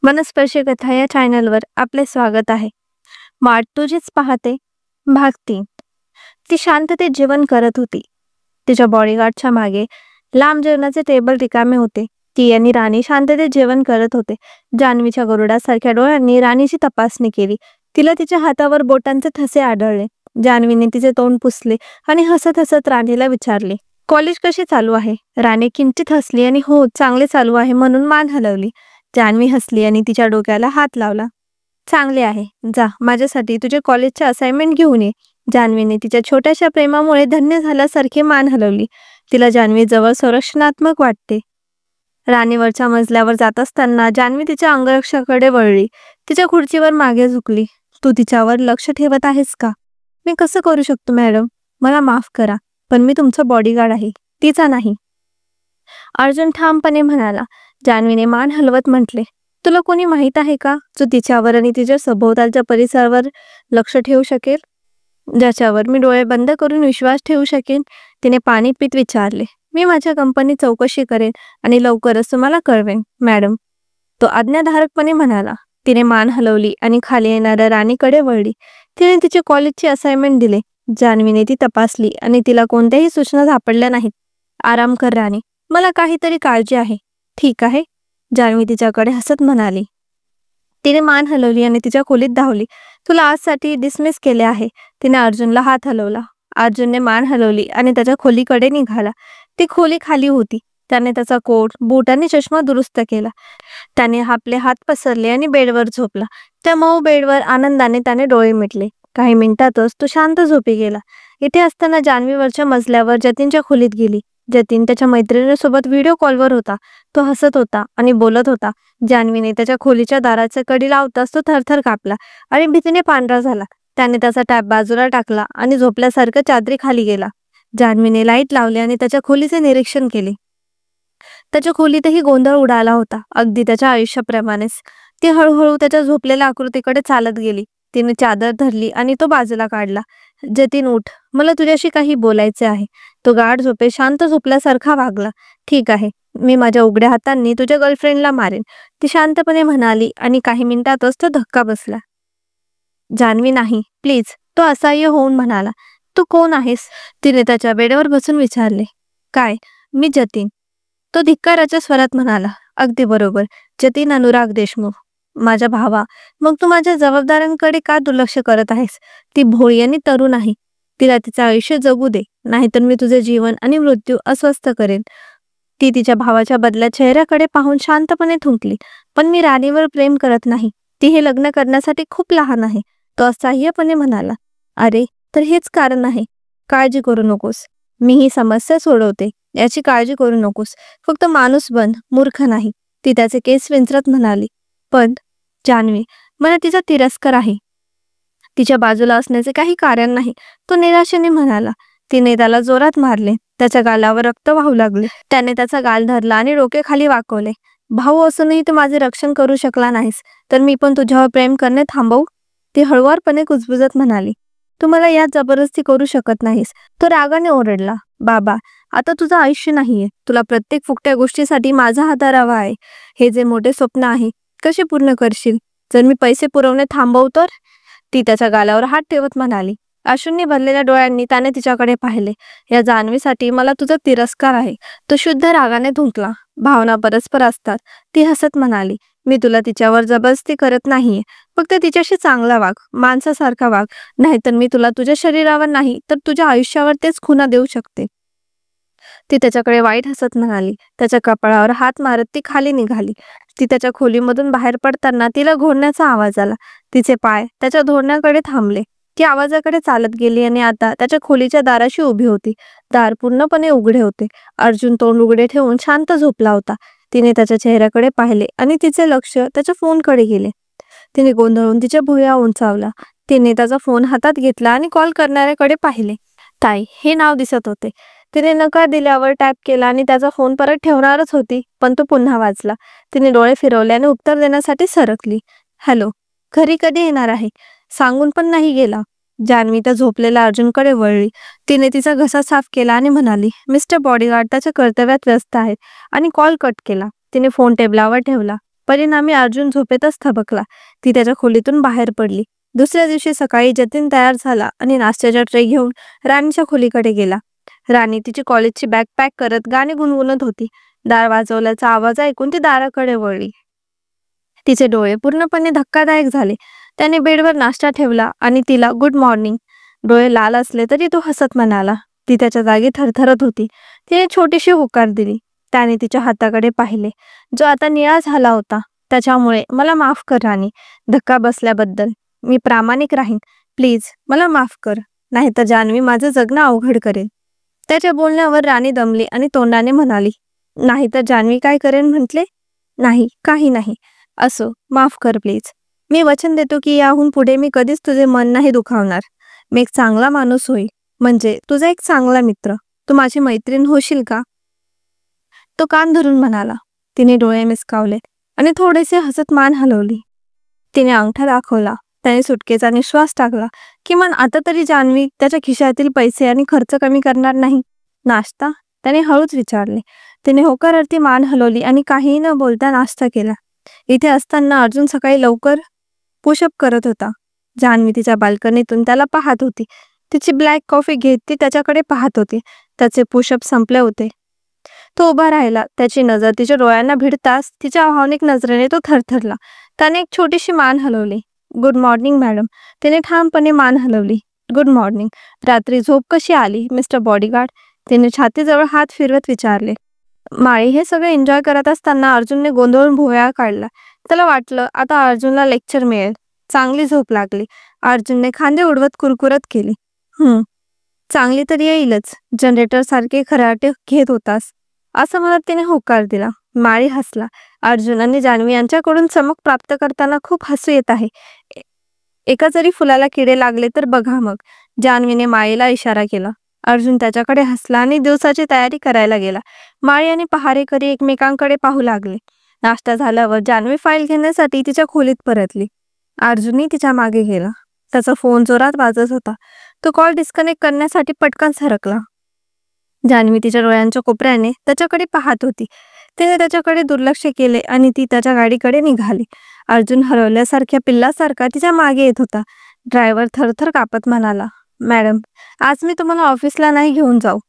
मनस्पर्शी कथा या चॅनलवर आपले स्वागत आहे. वाट तुझीच पाहते भाग 3. ती शांततेत जेवण करत होती. तिच्या बॉडीगार्डच्या मागे लांब जेवणाचे टेबल रिकामे होते. ती आणि राणी शांततेत जेवण करत होते. जान्हवीच्या गरुडासारख्या डोळ्यांनी राणीची तपासणी केली. तिला तिच्या हातावर बोटांचे ठसे आढळले. जान्हवीने तिचे तोंड पुसले आणि हसत हसत राणीला विचारले, कॉलेज कशी चालू आहे? राणी किंचित हसली आणि हो, चांगले चालू आहे म्हणून मान हलवली. जान्हवी हसली आणि तिच्या डोक्याला हात लावला. चांगले आहे. जा, माझ्यासाठी तुझे कॉलेजचे असाइनमेंट घेऊन ये. जान्हवीने तिच्या छोट्याशा प्रेमामुळे धन्य झाल्यासारखी मान हलवली. तिला जान्हवी जवळ संरक्षणात्मक वाटते. राणीवरच्या मजल्यावर जात असताना जान्हवी तिच्या अंगरक्षकाकडे वळली. तिच्या खुर्चीवर मागे झुकली. तू तिच्यावर लक्ष ठेवत आहेस का? मी कसं करू शकतो मॅडम? मला माफ करा, पण मी तुमचा बॉडीगार्ड आहे, तिचा नाही. अर्जुन ठामपणे म्हणाला. जान्हवीने मान हलवत म्हटले, तुला कोणी माहीत आहे का जो तिच्यावर आणि तिच्या सभोवतालच्या परिसरावर लक्ष ठेवू शकेल, ज्याच्यावर मी डोळे बंद करून विश्वास ठेवू शकेन? तिने पाणी पित विचारले. मी माझ्या कंपनीत चौकशी करेन आणि लवकरच तुम्हाला कळवेन मॅडम, तो आज्ञाधारकपणे म्हणाला. तिने मान हलवली आणि खाली येणाऱ्या राणीकडे वळली. तिने तिचे कॉलेजची असाइनमेंट दिले. जान्हवीने ती तपासली आणि तिला कोणत्याही सूचना सापडल्या नाहीत. आराम कर राणी, मला काहीतरी काळजी आहे. ठीक आहे, जान्हवी तिच्याकडे हसत म्हणाली. तिने मान हलवली आणि तिच्या खोलीत धावली. तुला आजसाठी डिसमिस केले आहे. तिने अर्जुनला हात हलवला. अर्जुनने मान हलवली आणि त्याच्या खोलीकडे निघाला. ती खोली खाली होती. त्याने त्याचा कोट, बूट आणि चष्मा दुरुस्त केला. त्याने आपले हात पसरले आणि बेडवर झोपला. त्या मऊ बेडवर आनंदाने त्याने डोळे मिटले. काही मिनिटातच तो शांत झोपी गेला. इथे असताना जान्हवीवरच्या मजल्यावर जतीनच्या खोलीत गेली. जतीन त्याच्या मैत्रिणीसोबत व्हिडिओ कॉलवर होता. तो हसत होता आणि बोलत होता. जान्हवीने त्याच्या खोलीच्या दाराचे कडी लावताच तो थरथर कापला आणि भीतीने पांढरा झाला. त्याने त्याचा टॅब बाजूला टाकला आणि झोपल्यासारखं चादरी खाली गेला. जान्हवीने लाईट लावले आणि त्याच्या खोलीचे निरीक्षण केले. त्याच्या खोलीतही गोंधळ उडाला होता, अगदी त्याच्या आयुष्याप्रमाणेच. ती हळूहळू त्याच्या झोपलेल्या आकृतीकडे चालत गेली. तिने चादर धरली आणि तो बाजूला काढला. जतीन, उठ, मला तुझ्याशी काही बोलायचे आहे. तो गाढ झोपे शांत झोपल्यासारखा वागला. ठीक आहे, मी माझ्या उघड्या हातांनी तुझ्या गर्लफ्रेंडला मारेन, ती शांतपणे म्हणाली आणि काही मिनिटातच तो धक्का बसला. जान्हवी, नाही प्लीज, तो असह्य होऊन म्हणाला. तू कोण आहेस? तिने त्याच्या बेडवर बसून विचारले. काय? मी जतीन, तो धिक्काराच्या स्वरात म्हणाला. अगदी बरोबर, जतीन अनुराग देशमुख, माझ्या भावा. मग तू माझ्या जबाबदाऱ्यांकडे का दुर्लक्ष करत आहेस? ती भोळी आणि तरुण आहे. तिला तिचे आयुष्य जगू दे, नाहीतर मी तुझे जीवन आणि मृत्यू अस्वस्थ करेन. ती तिच्या भावाच्या बदल्या चेहऱ्याकडे पाहून शांतपणे थुंकली. पण मी राणीवर प्रेम करत नाही. ती हे लग्न करण्यासाठी खूप लहान आहे, तो असह्यपणे म्हणाला. अरे, तर हेच कारण आहे. काळजी करू नकोस, मी ही समस्या सोडवते, याची काळजी करू नकोस. फक्त माणूस बन, मूर्ख नाही. ती त्याचे केस विंचरत म्हणाली. पण जान्हवी, मला तिचा तिरस्कार आहे. तिच्या बाजूला असण्याचे काही कारण नाही, तो निराशेने म्हणाला. तिने त्याला जोरात मारले. त्याच्या गालावर रक्त वाहू लागले. त्याने त्याचा गाल धरला आणि डोके खाली वाकवले. भाऊ असूनही तू माझे रक्षण करू शकला नाहीस, तर मी पण तुझ्यावर प्रेम करणे थांबवू? ती हळुवारपणे कुजबुजत म्हणाली. तू मला यात जबरदस्ती करू शकत नाहीस. तो रागाने ओरडला. बाबा, आता तुझं आयुष्य नाहीये. तुला प्रत्येक फुकट्या गोष्टीसाठी माझा हात हवा आहे. हे जे मोठे स्वप्न आहे, कसे पूर्ण करशील? जर मी पैसे पुरवणे थांबवू तर? ती त्याच्या गालावर हात ठेवत म्हणाली. अश्रूंनी भरलेल्या डोळ्यांनी त्याने तिच्याकडे पाहिले. या जान्हवीसाठी मला तुझा तिरस्कार आहे. तो शुद्ध रागाने थुंकला. भावना परस्पर असतात, ती हसत म्हणाली. मी तुला तिच्यावर जबरदस्ती करत नाहीये. फक्त तिच्याशी चांगला वाग, माणसासारखा वाग, नाहीतर मी तुला तुझ्या शरीरावर नाही तर तुझ्या आयुष्यावर तेच खुणा देऊ शकते. ती त्याच्याकडे वाईट हसत म्हणाली. त्याच्या कपाळावर हात मारत ती खाली निघाली. ती त्याच्या खोलीमधून बाहेर पडताना तिला घोरण्याचा आवाज आला. तिचे पाय त्याच्या धोरण्याकडे थांबले. ती आवाजाकडे चालत गेली आणि आता त्याच्या खोलीच्या दाराशी उभी होती. दार पूर्णपणे उघडे होते. अर्जुन तोंड उघडे ठेवून शांत झोपला होता. तिने त्याच्या चेहऱ्याकडे पाहिले आणि तिचे लक्ष त्याच्या फोनकडे गेले. तिने गोंधळून तिच्या भुवया उंचावला. तिने त्याचा फोन हातात घेतला आणि कॉल करणाऱ्याकडे पाहिले. ताई हे नाव दिसत होते. तिने नकार दिल्यावर टॅप केला आणि त्याचा फोन परत ठेवणारच होती, पण तो पुन्हा वाजला. तिने डोळे फिरवले आणि उत्तर देण्यासाठी सरकली. हॅलो, घरी कधी येणार आहे? सांगून पण नाही गेला. जान्हवी त्या झोपलेल्या अर्जुनकडे वळली. तिने तिचा घसा साफ केला आणि म्हणाली, मिस्टर बॉडीगार्ड त्याच्या कर्तव्यात व्यस्त आहेत, आणि कॉल कट केला. तिने फोन टेबलावर ठेवला. परिणामी अर्जुन झोपेतच थबकला. ती त्याच्या खोलीतून बाहेर पडली. दुसऱ्या दिवशी सकाळी जतीन तयार झाला आणि नाश्त्याचा ट्रे घेऊन राणीच्या खोलीकडे गेला. राणी तिची कॉलेजची बॅग पॅक करत गाणी गुणगुणत होती. दार वाजवल्याचा आवाज ऐकून ती दाराकडे वळली. तिचे डोळे पूर्णपणे धक्कादायक झाले. त्याने बेडवर नाश्ता ठेवला आणि तिला गुड मॉर्निंग. डोळे लाल असले तरी तो हसत म्हणाला. ती त्याच्या जागी थरथरत होती. तिने छोटीशी होकार दिली. त्याने तिच्या हाताकडे पाहिले, जो आता निळा झाला होता. त्याच्यामुळे मला माफ कर राणी, धक्का बसल्याबद्दल. मी प्रामाणिक राहीन. प्लीज मला माफ कर, नाहीतर जान्हवी माझं जगणं अवघड करेल. त्याच्या बोलण्यावर राणी दमली आणि तोंडाने म्हणाली, नाही तर जान्हवी काय करेन म्हटले? नाही, काही नाही. असो, माफ कर प्लीज. मी वचन देतो की याहून पुढे मी कधीच तुझे मन नाही दुखावणार. मी एक चांगला माणूस होईल, म्हणजे तुझा एक चांगला मित्र. तू माझी मैत्रीण होशील का? तो कान धरून म्हणाला. तिने डोळे मिसकावले आणि थोडेसे हसत मान हलवली. तिने अंगठा दाखवला. त्याने सुटकेचा निश्वास टाकला. किमान आता तरी जान्हवी त्याच्या खिशातील पैसे आणि खर्च कमी करणार नाही. नाश्ता? त्याने हळूच विचारले. तिने होकारार्थी मान हलवली आणि काहीही न बोलता नाश्ता केला. इथे असताना अर्जुन सकाळी लवकर पुशअप करत होता. जान्हवी तिच्या बाल्कनीतून त्याला पाहत होती. तिची ब्लॅक कॉफी घेत ती त्याच्याकडे पाहत होती. त्याचे पुशअप संपले होते. तो उभा राहिला. त्याची नजर तिच्या डोळ्यांना भिडताच तिच्या भावनिक नजरेने तो थरथरला. त्याने एक छोटीशी मान हलवली. Good morning madam. तिने ठामपणे मान हलवली. Good morning. रात्री झोप कशी आली मिस्टर बॉडीगार्ड? तिने छातीजवळ हात फिरवत विचारले. माळी हे सगळे एन्जॉय करत असताना अर्जुनने गोंधळून भुवया काढला. त्याला वाटलं आता अर्जुनला लेक्चर मिळेल. चांगली झोप लागली. अर्जुनने खांदे उडवत कुरकुरत केली. चांगली तर येईलच. जनरेटर सारखे खराटे घेत होतास, असं म्हणत तिने होकार दिला. माळी हसला. अर्जुन आणि जान्हवी यांच्याकडून चमक प्राप्त करताना खूप हसू येत आहे. एका जरी फुलाला किडे लागले तर बघा मग. जान्हवीने माळीला इशारा केला. अर्जुन त्याच्याकडे हसला आणि दिवसाची तयारी करायला गेला. माळी आणि पहारेकरी एकमेकांकडे पाहू लागले. नाश्ता झाल्यावर जान्हवी फाईल घेण्यासाठी तिच्या खोलीत परतली. अर्जुनही तिच्या मागे गेला. त्याचा फोन जोरात वाजत होता. तो कॉल डिस्कनेक्ट करण्यासाठी पटकन सरकला. जान्हवी तिच्या डोळ्यांच्या कोपऱ्याने त्याच्याकडे पाहत होती. तिने त्याच्याकडे दुर्लक्ष केले आणि ती त्याच्या गाडीकडे निघाली. अर्जुन हरवल्यासारख्या पिल्लासारखा तिच्या मागे येत होता. ड्रायव्हर थरथर कापत म्हणाला, मॅडम, आज मी तुम्हाला ऑफिसला नाही घेऊन जाऊ.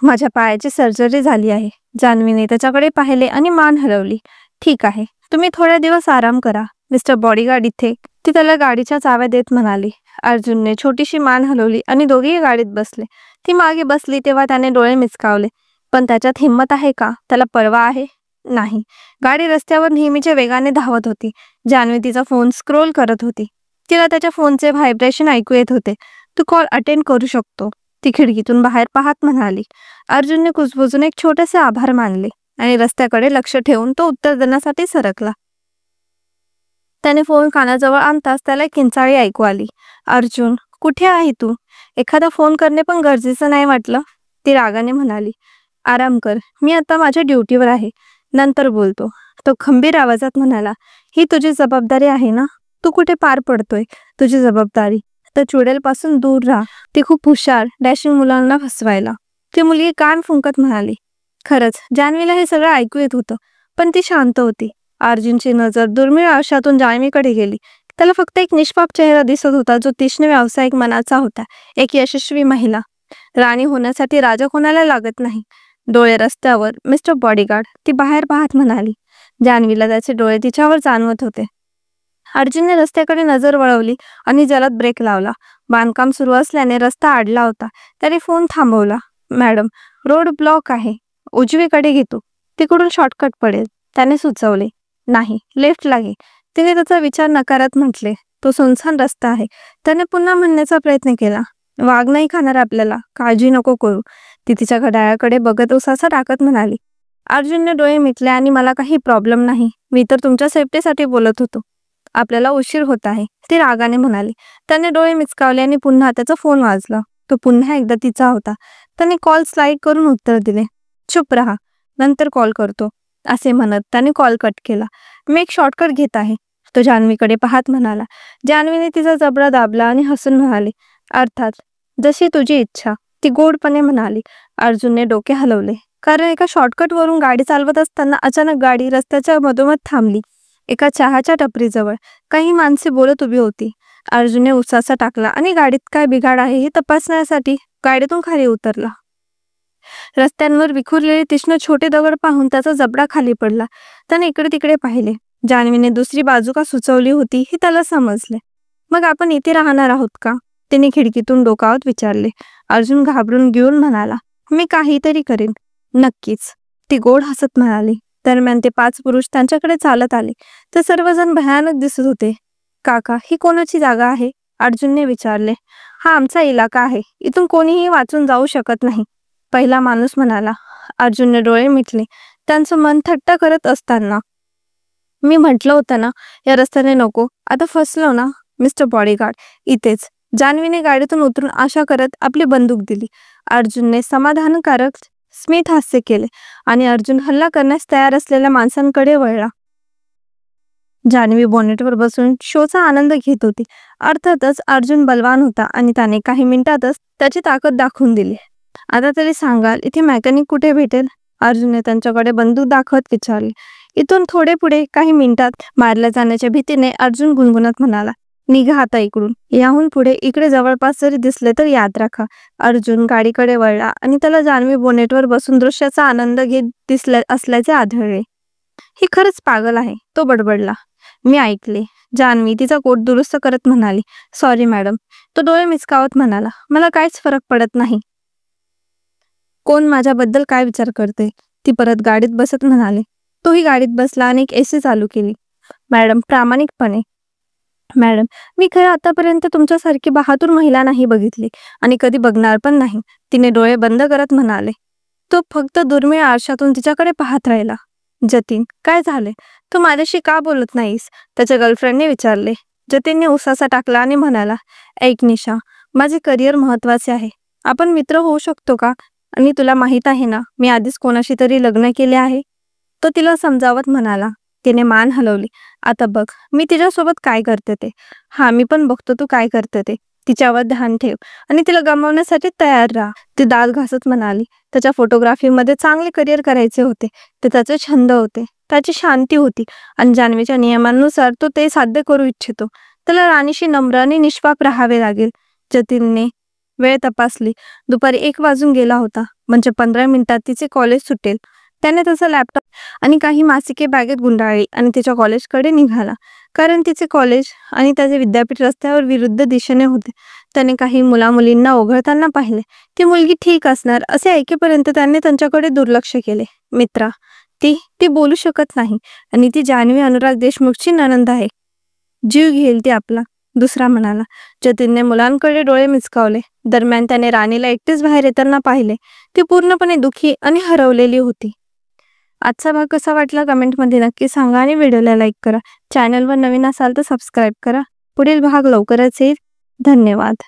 माझ्या पायाची सर्जरी झाली आहे. जान्हवीने त्याच्याकडे पाहिले आणि मान हलवली. ठीक आहे, तुम्ही थोड्या दिवस आराम करा. मिस्टर बॉडीगार्ड इथे. ती त्याला गाडीच्या चाव्या देत म्हणाली. अर्जुनने छोटीशी मान हलवली आणि दोघेही गाडीत बसले. ती मागे बसली तेव्हा त्याने डोळे मिचकावले. पण त्याच्यात हिंमत आहे का? त्याला परवा आहे? नाही. गाडी रस्त्यावर नेहमीच्या वेगाने धावत होती. जान्हवी तिचा फोन स्क्रोल करत होती. तिला त्याच्या फोनचे व्हायब्रेशन ऐकू येत होते. तू कॉल अटेंड करू शकतो, ती खिडकीतून बाहेर पाहत म्हणाली. अर्जुनने कुजबुजून एक छोटेसे आभार मानले आणि रस्त्याकडे लक्ष ठेवून तो उत्तर देण्यासाठी सरकला. त्याने फोन कानाजवळ आणताच त्याला किंचाळी ऐकू आली. अर्जुन, कुठे आहे तू? एखादा फोन करणे पण गरजेचं नाही वाटलं? ती रागाने म्हणाली. आराम कर, मी आता माझ्या ड्युटीवर आहे, नंतर बोलतो. तो खंबीर आवाजात म्हणाला. ही तुझी जबाबदारी आहे ना? तू कुठे पार पडतोय तुझी जबाबदारी? तर चुडेल पासून दूर राहा. ती खूप हुशार, डॅशिंग मुलांना फसवायला. ती मुलगी कान फुंकत म्हणाली. खरंच जान्हवीला हे सगळं ऐकू येत होतं, पण ती शांत होती. अर्जुनची नजर दुर्मिळ आरशातून जान्हवीकडे गेली. त्याला फक्त एक निष्पाप चेहरा दिसत होता, जो तीक्ष्ण व्यावसायिक मनाचा होता. एक यशस्वी महिला. राणी होण्यासाठी राजा कोणाला लागत नाही. डोळे रस्त्यावर. Mister bodyguard. ती बाहेर पाहत म्हणाली. जान्हवीला त्याचे डोळे तिच्यावर जाणवत होते. अर्जुनने रस्त्याकडे नजर वळवली आणि जलद ब्रेक लावला. बांधकाम सुरू असल्याने रस्ता अडला होता. त्याने फोन थांबवला. मॅडम, रोड ब्लॉक आहे. उजवीकडे घेतो, तिकडून शॉर्टकट पडेल, त्याने सुचवले. नाही, लेफ्ट लागे. तिने त्याचा विचार नकारत म्हटले. तो सुनसान रस्ता आहे. त्याने पुन्हा म्हणण्याचा प्रयत्न केला. वाघ नाही खाणार आपल्याला, काळजी नको करू. ती तिच्या घड्याळाकडे बघत उसासा टाकत म्हणाली. अर्जुनने डोळे मिटले आणि मला काही प्रॉब्लेम नाही, मी तर तुमच्या सेफ्टीसाठी बोलत होतो. आपल्याला उशीर होत आहे, ती रागाने म्हणाली. त्याने डोळे मिचकावले आणि पुन्हा त्याचा फोन वाजला. तो पुन्हा एकदा तिचा होता. त्याने कॉल स्लाईड करून उत्तर दिले. चुप रहा, नंतर कॉल करतो, असे म्हणत त्याने कॉल कट केला. मी एक शॉर्टकट घेत आहे, तो जान्हवीकडे पाहत म्हणाला. जान्हवीने तिचा जबडा दाबला आणि हसून म्हणाली. अर्थात, जशी तुझी इच्छा, ती गोडपणे म्हणाली. अर्जुनने डोके हलवले. कारण एका शॉर्टकटवरून गाडी चालवत असताना अचानक गाडी रस्त्याच्या मधोमध थांबली. एका चहाच्या टपरीजवळ काही माणसे बोलत उभी होती. अर्जुनने उसासा टाकला आणि गाडीत काय बिघाड आहे हे तपासण्यासाठी गाडीतून खाली उतरला. रस्त्यांवर विखुरलेले तीक्ष्ण छोटे दगड पाहून त्याचा जबडा खाली पडला. त्याने इकडे तिकडे पाहिले. जान्हवीने दुसरी बाजू का सुचवली होती हे त्याला समजले. मग आपण इथे राहणार आहोत का? तिने खिडकीतून डोकावत विचारले. अर्जुन घाबरून घेऊन म्हणाला, मी काहीतरी करीन. नक्कीच, ती गोड हसत म्हणाली. दरम्यान ते 5 पुरुष त्यांच्याकडे चालत आले. ते सर्वजण भयानक दिसत होते. काका, ही कोणाची जागा आहे? अर्जुनने विचारले. हा आमचा इलाका आहे. इथून कोणीही वाचून जाऊ शकत नाही, पहिला माणूस म्हणाला. अर्जुनने डोळे मिटले. त्यांचं मन थट्ट करत असताना, मी म्हटलं होतं ना या रस्त्याने नको. आता फसलो ना मिस्टर बॉडीगार्ड. इथेच. जान्हवीने गाडीतून उतरून आशा करत आपली बंदूक दिली. अर्जुनने समाधानकारक स्मित हास्य केले आणि अर्जुन हल्ला करण्यास तयार असलेल्या माणसांकडे वळला. जान्हवी बॉनेटवर बसून शोचा आनंद घेत होती. अर्थातच अर्जुन बलवान होता आणि त्याने काही मिनिटातच त्याची ताकद दाखवून दिली. आता तरी सांगाल, इथे मेकॅनिक कुठे भेटेल? अर्जुनने त्यांच्याकडे बंदूक दाखवत विचारले. इथून थोडे पुढे. काही मिनिटात मारल्या जाण्याच्या भीतीने अर्जुन गुणगुणत म्हणाला, निघा आता इकडून. याहून पुढे इकडे जवळपास जरी दिसले तर याद राखा. अर्जुन गाडीकडे वळला आणि त्याला जान्हवी बोनेटवर बसून दृश्याचा आनंद घेत असल्याचे आढळले. ही खरंच पागल आहे, तो बडबडला. मी ऐकले. जान्हवी तिचा कोट दुरुस्त करत म्हणाली, सॉरी मॅडम. तो डोळे मिचकावत म्हणाला, मला काहीच फरक पडत नाही. कोण माझ्याबद्दल काय विचार करते? ती परत गाडीत बसत म्हणाले. तोही गाडीत बसला आणि एक एसी चालू केली. मॅडम, प्रामाणिकपणे. मॅडम, मी खरं आतापर्यंत तुमच्यासारखी बहादूर महिला नाही बघितली आणि कधी बघणार पण नाही. तिने डोळे बंद करत म्हणाले. तो फक्त दुर्मिळ आरशातून तिच्याकडे पाहत राहिला. जतीन, काय झाले? तू माझ्याशी का बोलत नाहीस? त्याच्या गर्लफ्रेंडने विचारले. जतीनने उसासा टाकला आणि म्हणाला, ऐक निशा, माझे करिअर महत्वाचे आहे. आपण मित्र होऊ शकतो का? आणि तुला माहित आहे ना, मी आधीच कोणाशी तरी लग्न केले आहे. तो तिला समजावत म्हणाला. तिने मान हलवली. आता बघ मी तिच्यासोबत काय करते ते. हा, मी पण बघतो तू काय करते ते. तिच्यावर ध्यान ठेव आणि तिला गमावण्यासाठी तयार राहा. ती दात घासत म्हणाली. त्याच्या फोटोग्राफीमध्ये चांगले करिअर करायचे होते. ते त्याचे छंद होते, त्याची शांती होती आणि जान्हवीच्या नियमांनुसार तो ते साध्य करू इच्छितो. त्याला राणीशी नम्र आणि निष्पाप राहावे लागेल. जतीनने वेळ तपासली. दुपारी 1 वाजून गेला होता. म्हणजे 15 मिनिटात तिचे कॉलेज सुटेल. त्याने त्याचा लॅपटॉप आणि काही मासिके बॅगेत गुंडाळली आणि तिच्या कॉलेजकडे निघाला. कारण तिचे कॉलेज आणि त्याचे विद्यापीठ रस्त्यावर विरुद्ध दिशेने होते. त्याने काही मुलामुलींना ओघळताना पाहिले. ती मुलगी ठीक असणार असे ऐकेपर्यंत त्याने त्यांच्याकडे दुर्लक्ष केले. मित्रा, ती बोलू शकत नाही आणि ती जान्हवी अनुराग देशमुखची नणंद आहे. जीव घेईल ती आपला, दुसरा म्हणाला. जतीनने मुलांकडे डोळे मिचकावले. दरम्यान त्याने राणीला एकटीच बाहेर येताना पाहिले. ती पूर्णपणे दुःखी आणि हरवलेली होती. आजचा भाग कसा वाटला कमेंटमध्ये नक्की सांगा आणि व्हिडिओला लाईक करा. चॅनलवर नवीन असाल तर सबस्क्राईब करा. पुढील भाग लवकरच येईल. धन्यवाद.